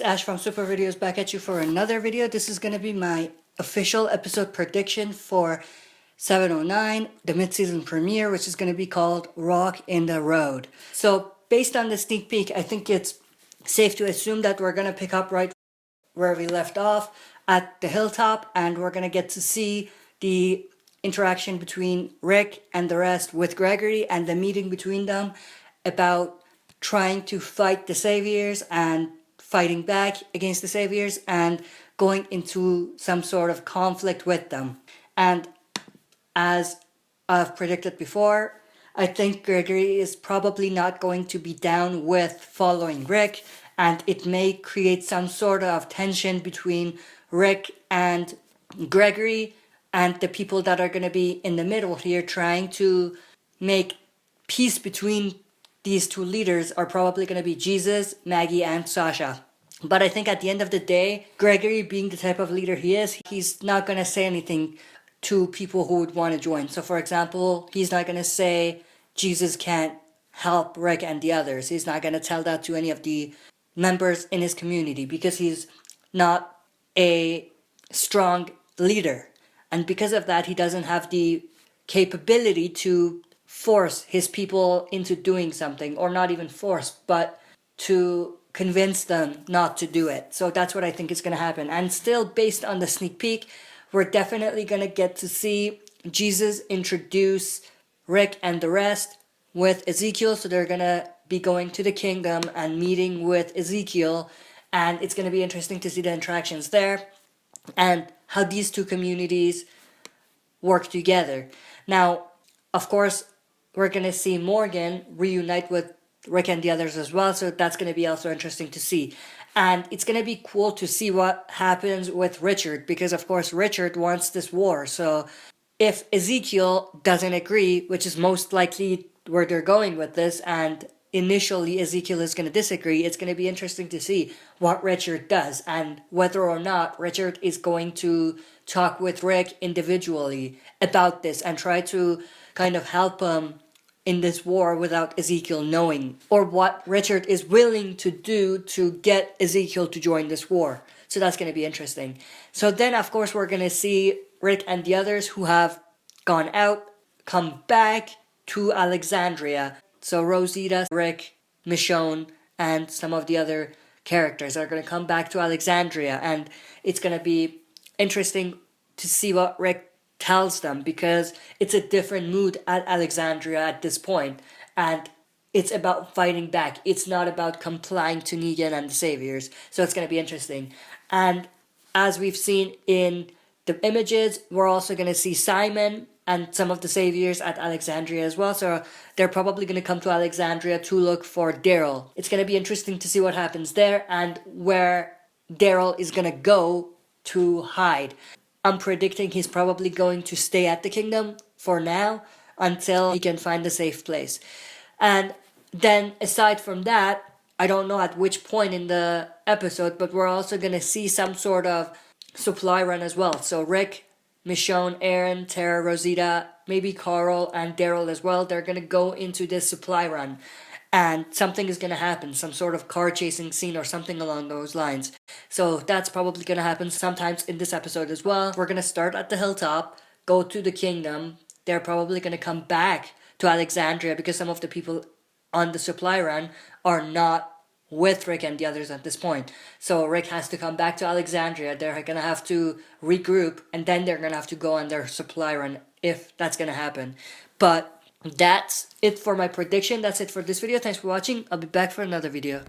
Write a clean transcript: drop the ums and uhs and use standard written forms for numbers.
Ash from Super Videos back at you for another video. This is going to be my official episode prediction for 709, the mid-season premiere, which is going to be called Rock in the Road. So based on the sneak peek, I think it's safe to assume that we're going to pick up right where we left off at the hilltop, and we're going to get to see the interaction between Rick and the rest with Gregory and the meeting between them about trying to fight the Saviors and fighting back against the Saviors and going into some sort of conflict with them. And as I've predicted before, I think Gregory is probably not going to be down with following Rick, and it may create some sort of tension between Rick and Gregory and the people that are going to be in the middle here trying to make peace between these two leaders are probably going to be Jesus, Maggie, and Sasha. But I think at the end of the day, Gregory, being the type of leader he is, he's not going to say anything to people who would want to join. So for example, he's not going to say Jesus can't help Rick and the others. He's not going to tell that to any of the members in his community because he's not a strong leader. And because of that, he doesn't have the capability to force his people into doing something, or not even force, but to convince them not to do it. So that's what I think is going to happen. And still, based on the sneak peek, we're definitely going to get to see Jesus introduce Rick and the rest with Ezekiel. So they're going to be going to the kingdom and meeting with Ezekiel, and it's going to be interesting to see the interactions there and how these two communities work together. Now, of course, we're going to see Morgan reunite with Rick and the others as well, so that's going to be also interesting to see. And it's going to be cool to see what happens with Richard, because of course Richard wants this war. So if Ezekiel doesn't agree, which is most likely where they're going with this, and initially Ezekiel is going to disagree, it's going to be interesting to see what Richard does and whether or not Richard is going to talk with Rick individually about this and try to kind of help him in this war without Ezekiel knowing, or what Richard is willing to do to get Ezekiel to join this war. So that's going to be interesting. So then, of course, we're going to see Rick and the others who have gone out come back to Alexandria. So Rosita, Rick, Michonne, and some of the other characters are going to come back to Alexandria, and it's going to be interesting to see what Rick tells them, because it's a different mood at Alexandria at this point, and it's about fighting back. It's not about complying to Negan and the Saviors. So it's going to be interesting. And as we've seen in the images, we're also going to see Simon and some of the Saviors at Alexandria as well. So they're probably going to come to Alexandria to look for Daryl. It's going to be interesting to see what happens there and where Daryl is going to go to hide. I'm predicting he's probably going to stay at the kingdom for now until he can find a safe place. And then aside from that, I don't know at which point in the episode, but we're also going to see some sort of supply run as well. So Rick, Michonne, Aaron, Tara, Rosita, maybe Carl and Daryl as well, they're going to go into this supply run. And something is going to happen, some sort of car chasing scene or something along those lines. So that's probably going to happen sometimes in this episode as well. We're going to start at the hilltop, go to the kingdom. They're probably going to come back to Alexandria because some of the people on the supply run are not with Rick and the others at this point. So Rick has to come back to Alexandria. They're going to have to regroup, and then they're going to have to go on their supply run if that's going to happen. But that's it for my prediction. That's it for this video. Thanks for watching. I'll be back for another video.